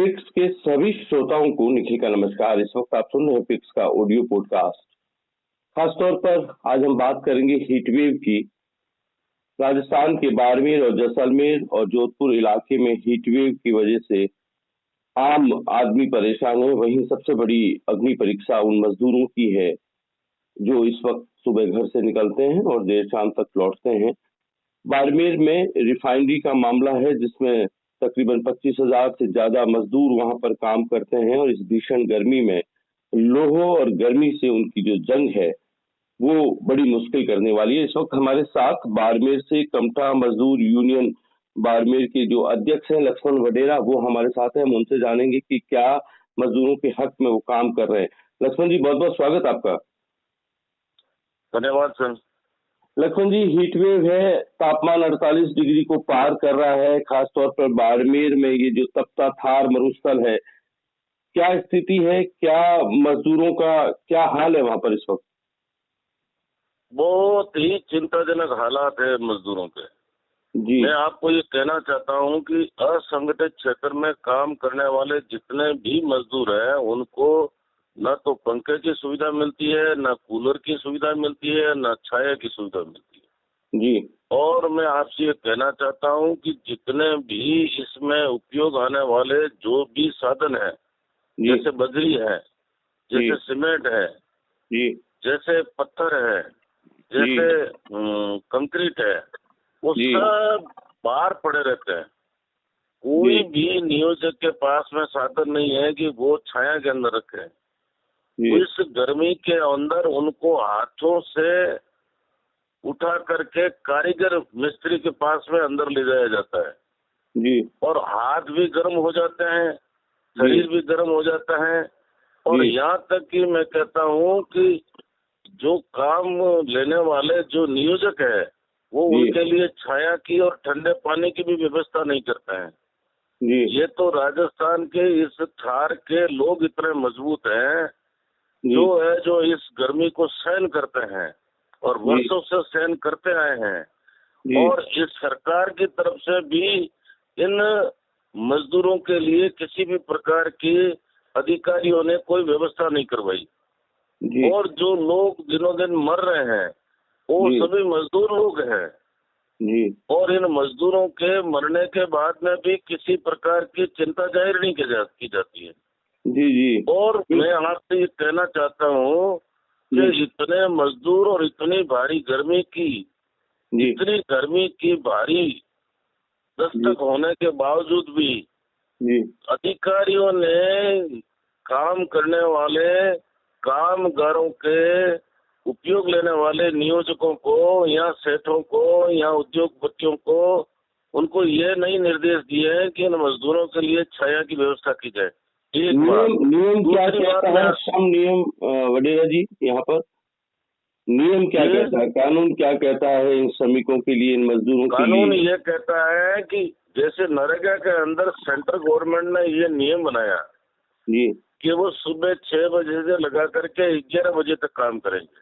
Pics के सभी श्रोताओं को निखिल का नमस्कार। इस वक्त आप सुन रहे हैं पिक्स का ऑडियो पॉडकास्ट। खासतौर पर आज हम बात करेंगे हीटवेव की। राजस्थान के बाड़मेर और जैसलमेर और जोधपुर इलाके में हीटवेव की वजह से आम आदमी परेशान है। वहीं सबसे बड़ी अग्नि परीक्षा उन मजदूरों की है जो इस वक्त सुबह घर से निकलते हैं और देर शाम तक लौटते हैं। बाड़मेर में रिफाइनरी का मामला है जिसमें तकरीबन 25,000 से ज्यादा मजदूर वहां पर काम करते हैं और इस भीषण गर्मी में लोहो और गर्मी से उनकी जो जंग है वो बड़ी मुश्किल करने वाली है। इस वक्त हमारे साथ बाड़मेर से कमठा मजदूर यूनियन बाड़मेर के जो अध्यक्ष हैं लक्ष्मण वडेरा, वो हमारे साथ हैं। हम उनसे जानेंगे कि क्या मजदूरों के हक में वो काम कर रहे हैं। लक्ष्मण जी, बहुत बहुत स्वागत आपका। धन्यवाद सर। लक्ष्मण जी, हीटवेव है, तापमान 48 डिग्री को पार कर रहा है। खासतौर पर बाड़मेर में ये जो तपता थार मरुस्थल है, क्या स्थिति है, क्या मजदूरों का क्या हाल है वहां पर इस वक्त? बहुत ही चिंताजनक हालात है मजदूरों के। जी, मैं आपको ये कहना चाहता हूँ कि असंगठित क्षेत्र में काम करने वाले जितने भी मजदूर हैं उनको न तो पंखे की सुविधा मिलती है, न कूलर की सुविधा मिलती है, न छाया की सुविधा मिलती है। जी, और मैं आपसे ये कहना चाहता हूँ कि जितने भी इसमें उपयोग आने वाले जो भी साधन है, जी, जैसे बजरी है, जैसे सीमेंट है, जी, जैसे पत्थर है, जी, जैसे कंक्रीट है, वो जी, सब बाहर पड़े रहते हैं। कोई जी, भी नियोजक के पास में साधन नहीं है कि वो छाया के अंदर रखे। जी, इस गर्मी के अंदर उनको हाथों से उठा करके कारीगर मिस्त्री के पास में अंदर ले जाया जाता है जी, और हाथ भी गर्म हो जाते हैं, शरीर भी गर्म हो जाता है। और जी, यहाँ तक कि मैं कहता हूँ कि जो काम लेने वाले जो नियोजक है वो जी, उनके लिए छाया की और ठंडे पानी की भी व्यवस्था नहीं करते हैं। जी, ये तो राजस्थान के इस थार के लोग इतने मजबूत हैं जी, जो इस गर्मी को सहन करते हैं और जी, वर्षों से सहन करते आए हैं। जी, और इस सरकार की तरफ से भी इन मजदूरों के लिए किसी भी प्रकार की अधिकारियों ने कोई व्यवस्था नहीं करवाई। जी, और जो लोग दिनों दिन मर रहे हैं वो जी, सभी मजदूर लोग हैं। जी, और इन मजदूरों के मरने के बाद में भी किसी प्रकार की चिंता जाहिर नहीं की जाती है। जी, जी, और मैं आपसे ये कहना चाहता हूँ कि जी, इतने मजदूर और इतनी भारी गर्मी की, जी, इतनी गर्मी की भारी जी, दस्तक होने के बावजूद भी जी, अधिकारियों ने काम करने वाले कामगारों के उपयोग लेने वाले नियोजकों को या सेठों को या उद्योगपतियों को उनको ये नहीं निर्देश दिए हैं कि इन मजदूरों के लिए छाया की व्यवस्था की जाए। एक बात। नियम नियम क्या दूसरी बात कहता मैं है श्रम नियम वडेरा जी, यहाँ पर नियम क्या ये कहता है, कानून क्या कहता है इन श्रमिकों के लिए, इन मजदूरों के कानून लिए? ये कहता है कि जैसे नरेगा के अंदर सेंट्रल गवर्नमेंट ने ये नियम बनाया जी, कि वो सुबह 6 बजे से लगा करके 11 बजे तक काम करेंगे,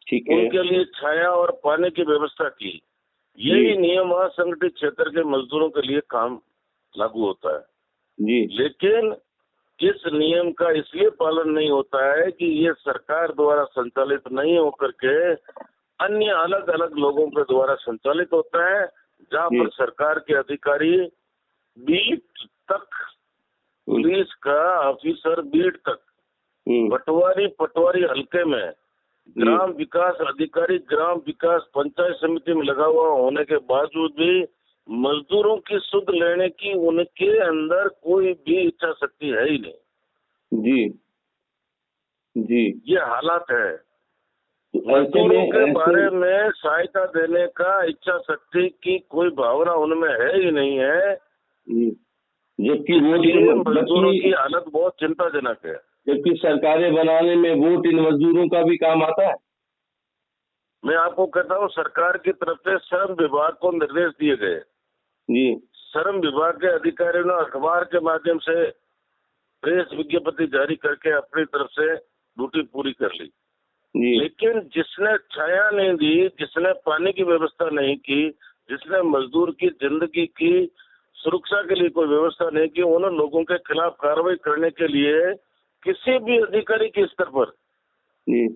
ठीक है। उनके लिए छाया और पानी की व्यवस्था की। जी, यही नियम असंगठित क्षेत्र के मजदूरों के लिए काम लागू होता है। जी, लेकिन इस नियम का इसलिए पालन नहीं होता है कि ये सरकार द्वारा संचालित नहीं होकर के अन्य अलग अलग लोगों के द्वारा संचालित होता है, जहाँ जी, पर सरकार के अधिकारी बीट तक, पुलिस का ऑफिसर बीट तक, पटवारी हल्के में, जी, ग्राम विकास अधिकारी ग्राम विकास पंचायत समिति में लगा हुआ होने के बावजूद भी मजदूरों की सुध लेने की उनके अंदर कोई भी इच्छा शक्ति है ही नहीं। जी, जी। ये हालात है। तो ऐसे मजदूरों में के बारे में सहायता देने का इच्छा शक्ति की कोई भावना उनमें है ही नहीं है। जी, जबकि वोट इसलिए मजदूरों की हालत बहुत चिंताजनक है। जबकि सरकारें बनाने में वोट इन मजदूरों का भी काम आता है। मैं आपको कहता हूँ सरकार की तरफ से श्रम विभाग को निर्देश दिए गए। जी, श्रम विभाग के अधिकारियों ने अखबार के माध्यम से प्रेस विज्ञप्ति जारी करके अपनी तरफ से ड्यूटी पूरी कर ली। जी, लेकिन जिसने छाया नहीं दी, जिसने पानी की व्यवस्था नहीं की, जिसने मजदूर की जिंदगी की सुरक्षा के लिए कोई व्यवस्था नहीं की। उन लोगों के खिलाफ कार्रवाई करने के लिए किसी भी अधिकारी के स्तर पर, जी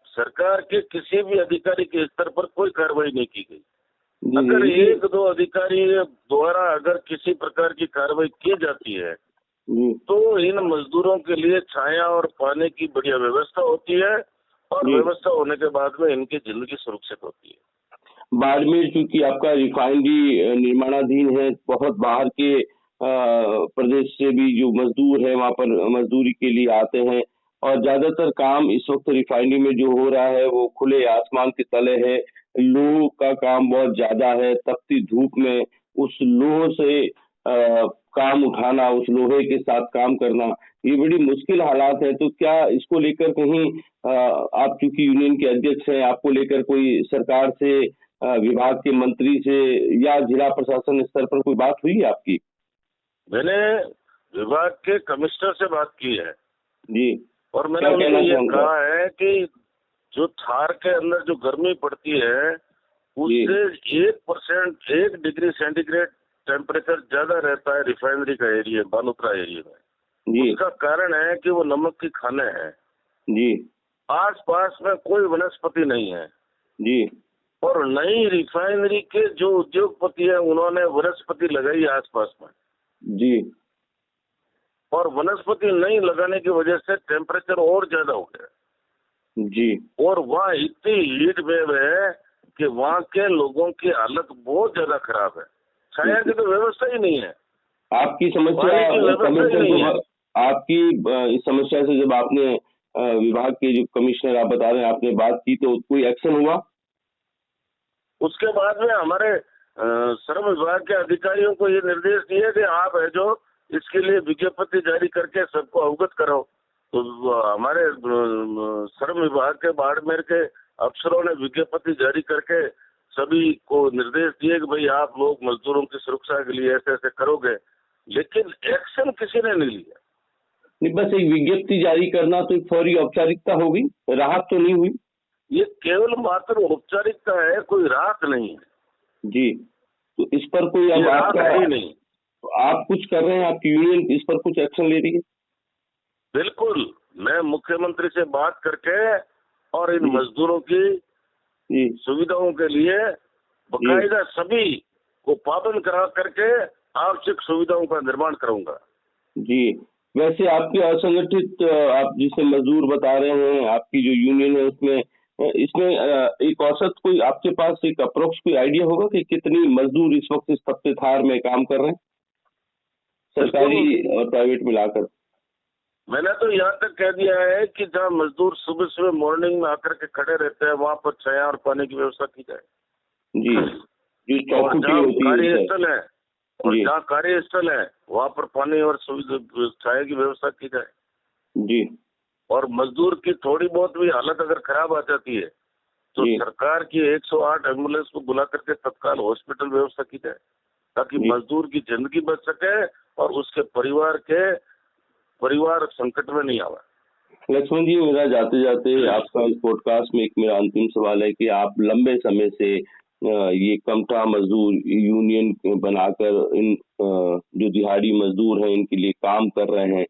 सरकार के किसी भी अधिकारी के स्तर पर कोई कार्रवाई नहीं की गई। जी अगर जी एक दो अधिकारी द्वारा अगर किसी प्रकार की कार्रवाई की जाती है जी तो इन मजदूरों के लिए छाया और पानी की बढ़िया व्यवस्था होती है और जी। व्यवस्था होने के बाद में इनकी जिंदगी सुरक्षित होती है। बाड़मेर चूंकि आपका रिफाइनरी निर्माणाधीन है, बहुत बाहर के प्रदेश से भी जो मजदूर है वहाँ पर मजदूरी के लिए आते हैं और ज्यादातर काम इस वक्त रिफाइनरी में जो हो रहा है वो खुले आसमान के तले है। लोह का काम बहुत ज्यादा है, तपती धूप में उस लोह से काम उठाना, उस लोहे के साथ काम करना, ये बड़ी मुश्किल हालात है। तो क्या इसको लेकर कहीं आप चूंकि यूनियन के अध्यक्ष हैं, आपको लेकर कोई सरकार से, विभाग के मंत्री से या जिला प्रशासन स्तर पर कोई बात हुई है आपकी? मैंने विभाग के कमिश्नर से बात की है जी। और मैंने क्या उनको कहना ये चाहूंगा? कहा है कि जो थार के अंदर जो गर्मी पड़ती है उससे 1% 1 डिग्री सेंटीग्रेड टेम्परेचर ज्यादा रहता है रिफाइनरी का एरिया, बालोतरा एरिया में। जी उसका कारण है कि वो नमक की खाने हैं। जी आस पास में कोई वनस्पति नहीं है जी और नई रिफाइनरी के जो उद्योगपति है उन्होंने वनस्पति लगाई आस पास में, जी और वनस्पति नहीं लगाने की वजह से टेम्परेचर और ज्यादा हो गया जी। और वहाँ इतनी हीट वेव है कि वहाँ के लोगों की हालत बहुत ज्यादा खराब है। छाया की तो व्यवस्था ही नहीं है। आपकी समस्या पानी की व्यवस्था ही कमिश्नर नहीं है। को, आपकी इस समस्या से जब आपने विभाग के जो कमिश्नर आप बता रहे हैं आपने बात की तो कोई एक्शन हुआ? उसके बाद में हमारे श्रम विभाग के अधिकारियों को ये निर्देश दिए कि आप है जो इसके लिए विज्ञप्ति जारी करके सबको अवगत करो। तो हमारे श्रम विभाग के बाड़मेर के अफसरों ने विज्ञप्ति जारी करके सभी को निर्देश दिए कि भाई आप लोग मजदूरों की सुरक्षा के लिए ऐसे ऐसे करोगे, लेकिन एक्शन किसी ने नहीं लिया। नहीं, बस एक विज्ञप्ति जारी करना तो एक फौरी औपचारिकता होगी, राहत तो नहीं हुई। ये केवल मात्र औपचारिकता है, कोई राहत नहीं है जी। तो इस पर कोई अब राहत आपका, है ही नहीं। आप कुछ कर रहे हैं, आपकी यूनियन इस पर कुछ एक्शन ले रही है? बिल्कुल, मैं मुख्यमंत्री से बात करके और इन मजदूरों की जी सुविधाओं के लिए बकायदा सभी को पाबंद करा करके आवश्यक सुविधाओं का निर्माण करूंगा। जी। वैसे आपके असंगठित, आप जिसे मजदूर बता रहे हैं, आपकी जो यूनियन है उसमें इसमें एक औसत कोई आपके पास एक अप्रोक्स कोई आइडिया होगा कि कितनी मजदूर इस वक्त इस तपते थार में काम कर रहे हैं, सरकारी और प्राइवेट मिलाकर? मैंने तो यहाँ तक कह दिया है कि जहाँ मजदूर सुबह सुबह मॉर्निंग में आकर के खड़े रहते हैं वहाँ पर छाया और पानी की व्यवस्था की जाए। जी। जो चौखुटी होती है कार्यस्थल है और जी जहाँ कार्यस्थल है वहाँ पर पानी और सुविधा छाया की व्यवस्था की जाए। जी। और मजदूर की थोड़ी बहुत भी हालत अगर खराब आ जाती है तो जी सरकार की 108 एम्बुलेंस को बुला करके तत्काल हॉस्पिटल व्यवस्था की जाए ताकि जी। मजदूर की जिंदगी बच सके और उसके परिवार संकट में नहीं आवे। लक्ष्मण जी, मेरा जाते जाते आपका इस पॉडकास्ट में एक मेरा अंतिम सवाल है कि आप लंबे समय से ये कमठा मजदूर यूनियन बनाकर इन जो दिहाड़ी मजदूर हैं इनके लिए काम कर रहे हैं।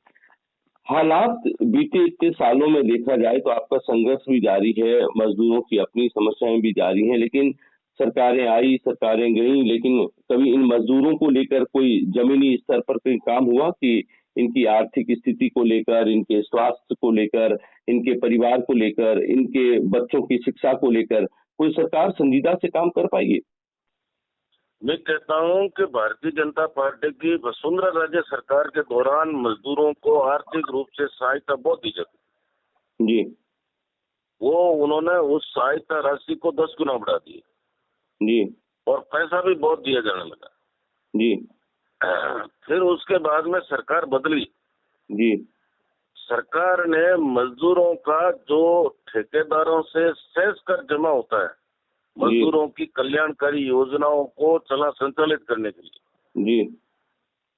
हालात बीते इतने सालों में देखा जाए तो आपका संघर्ष भी जारी है, मजदूरों की अपनी समस्याएं भी जारी हैं, लेकिन सरकारें आई, सरकारें गई, लेकिन कभी इन मजदूरों को लेकर कोई जमीनी स्तर पर कोई काम हुआ कि इनकी आर्थिक स्थिति को लेकर, इनके स्वास्थ्य को लेकर, इनके परिवार को लेकर, इनके बच्चों की शिक्षा को लेकर कोई सरकार संजीदा से काम कर पाई है? मैं कहता हूं कि भारतीय जनता पार्टी की वसुंधरा राजे सरकार के दौरान मजदूरों को आर्थिक रूप से सहायता बहुत दी जाती जी वो उन्होंने उस सहायता राशि को 10 गुना बढ़ा दी जी और पैसा भी बहुत दिया जाने लगा। जी फिर उसके बाद में सरकार बदली। जी सरकार ने मजदूरों का जो ठेकेदारों से सेस कर जमा होता है मजदूरों की कल्याणकारी योजनाओं को संचालित करने के लिए, जी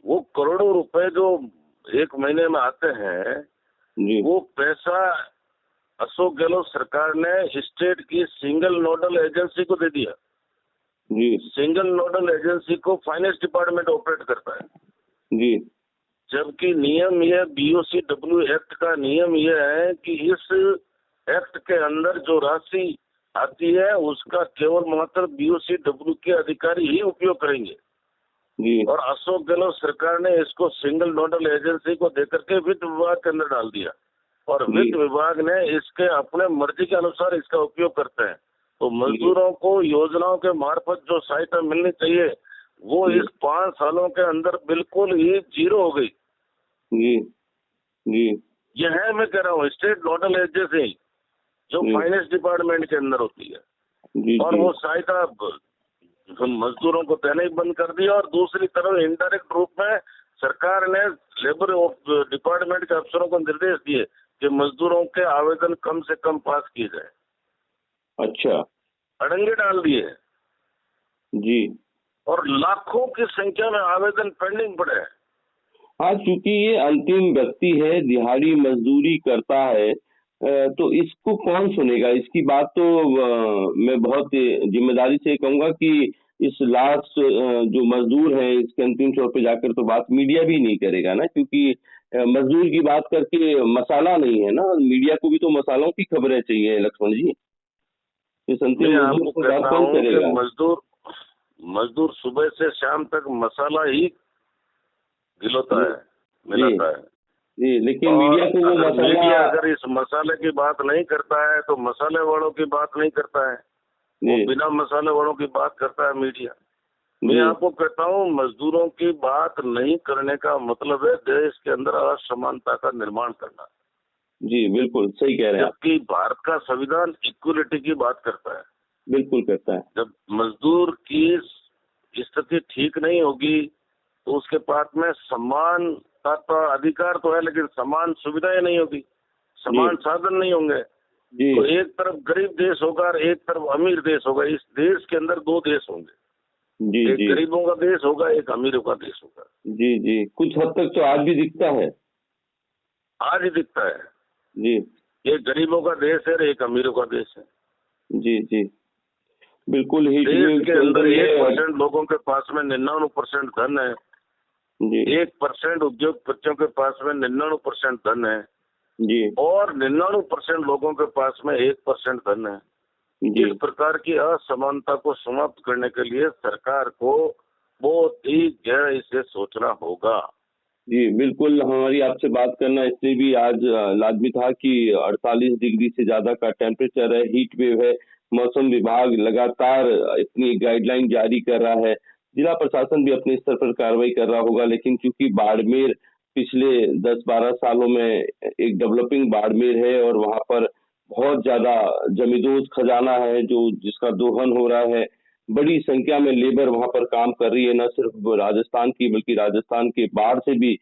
वो करोड़ों रुपए जो एक महीने में आते हैं जी वो पैसा अशोक गहलोत सरकार ने स्टेट की सिंगल नोडल एजेंसी को दे दिया। जी सिंगल नोडल एजेंसी को फाइनेंस डिपार्टमेंट ऑपरेट करता है। जी जबकि नियम यह BOCW एक्ट का नियम यह है कि इस एक्ट के अंदर जो राशि आती है उसका केवल मात्र BOCW के अधिकारी ही उपयोग करेंगे। जी और अशोक गहलोत सरकार ने इसको सिंगल नोडल एजेंसी को देकर के वित्त विभाग के अंदर डाल दिया और जी वित्त विभाग ने इसके अपने मर्जी के अनुसार इसका उपयोग करते हैं। तो मजदूरों को योजनाओं के मार्फत जो सहायता मिलनी चाहिए वो जी इस 5 सालों के अंदर बिल्कुल ही जीरो हो गई। जी जी यह है, मैं कह रहा हूँ, स्टेट नोडल एजेंसी जो जी फाइनेंस डिपार्टमेंट के अंदर होती है जी और जी वो सहायता मजदूरों को देना ही बंद कर दिया। और दूसरी तरफ इनडायरेक्ट रूप में सरकार ने लेबर डिपार्टमेंट के अफसरों को निर्देश दिए कि मजदूरों के आवेदन कम से कम पास किए जाए। अच्छा अड़ंगे डाल दिए जी। और लाखों की संख्या में आवेदन पेंडिंग पड़े हैं। हाँ, चूंकि ये अंतिम व्यक्ति है, दिहाड़ी मजदूरी करता है, तो इसको कौन सुनेगा? इसकी बात तो मैं बहुत जिम्मेदारी से कहूंगा कि इस लास्ट जो मजदूर है इसके अंतिम तौर पे जाकर तो बात मीडिया भी नहीं करेगा ना, क्योंकि मजदूर की बात करके मसाला नहीं है ना, मीडिया को भी तो मसालों की खबरें चाहिए लक्ष्मण जी। इस अंतिम मैं मजदूर आपको की बात कहता कौन हूँ कि करेगा? मजदूर सुबह से शाम तक मसाला ही गिलोता जी है, मिलाता है। जी, लेकिन और मीडिया को वो अगर मसाला। मीडिया अगर इस मसाले की बात नहीं करता है तो मसाले वालों की बात नहीं करता है, वो जी बिना मसाले वालों की बात करता है मीडिया। मैं जी आपको कहता हूँ मजदूरों की बात नहीं करने का मतलब है देश के अंदर असमानता का निर्माण करना। जी, बिल्कुल सही कह रहे हैं आप। जबकि भारत का संविधान इक्वलिटी की बात करता है। बिल्कुल करता है। जब मजदूर की स्थिति ठीक नहीं होगी तो उसके पास में सम्मान का तो अधिकार तो है लेकिन समान सुविधाएं नहीं होगी, समान साधन नहीं होंगे। जी तो एक तरफ गरीब देश होगा और एक तरफ अमीर देश होगा। इस देश के अंदर 2 देश होंगे, जी एक जी गरीबों का देश होगा, एक अमीरों का देश होगा। जी जी, कुछ हद तक तो आज भी दिखता है। आज ही दिखता है, जी एक गरीबों का देश है और एक अमीरों का देश है। जी जी, बिल्कुल हीट देश वेव के के अंदर अंदर ये 1% लोगों के पास में 99% धन है, जी 1% उद्योगपतियों के पास में 99% धन है जी और 99% लोगों के पास में 1% धन है। जी इस प्रकार की असमानता को समाप्त करने के लिए सरकार को बहुत ही गहराई से सोचना होगा। जी, बिल्कुल हमारी आपसे बात करना इसलिए भी आज लाज़मी था कि 48 डिग्री से ज़्यादा का टेम्परेचर है, हीट वेव है, मौसम विभाग लगातार इतनी गाइडलाइन जारी कर रहा है, जिला प्रशासन भी अपने स्तर पर कार्रवाई कर रहा होगा, लेकिन चूंकि बाड़मेर पिछले 10-12 सालों में एक डेवलपिंग बाड़मेर है और वहाँ पर बहुत ज़्यादा जमींदोज खजाना है जो जिसका दोहन हो रहा है, बड़ी संख्या में लेबर वहाँ पर काम कर रही है, न सिर्फ राजस्थान की बल्कि राजस्थान के बाहर से भी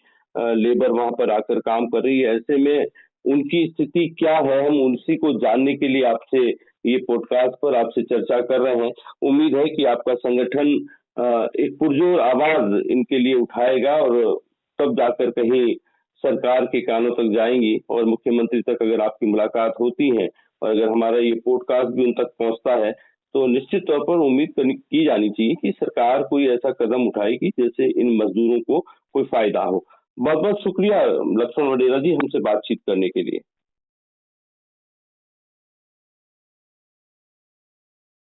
लेबर वहाँ पर आकर काम कर रही है। ऐसे में उनकी स्थिति क्या है, हम उसी को जानने के लिए आपसे ये पॉडकास्ट पर आपसे चर्चा कर रहे हैं। उम्मीद है कि आपका संगठन एक पुरजोर आवाज इनके लिए उठाएगा और तब जाकर कहीं सरकार के कानों तक जाएंगी और मुख्यमंत्री तक अगर आपकी मुलाकात होती है और अगर हमारा ये पॉडकास्ट भी उन तक पहुंचता है तो निश्चित तौर पर उम्मीद की जानी चाहिए कि सरकार कोई ऐसा कदम उठाएगी जैसे इन मजदूरों को कोई फायदा हो। बहुत बहुत शुक्रिया लक्ष्मण वडेरा जी हमसे बातचीत करने के लिए।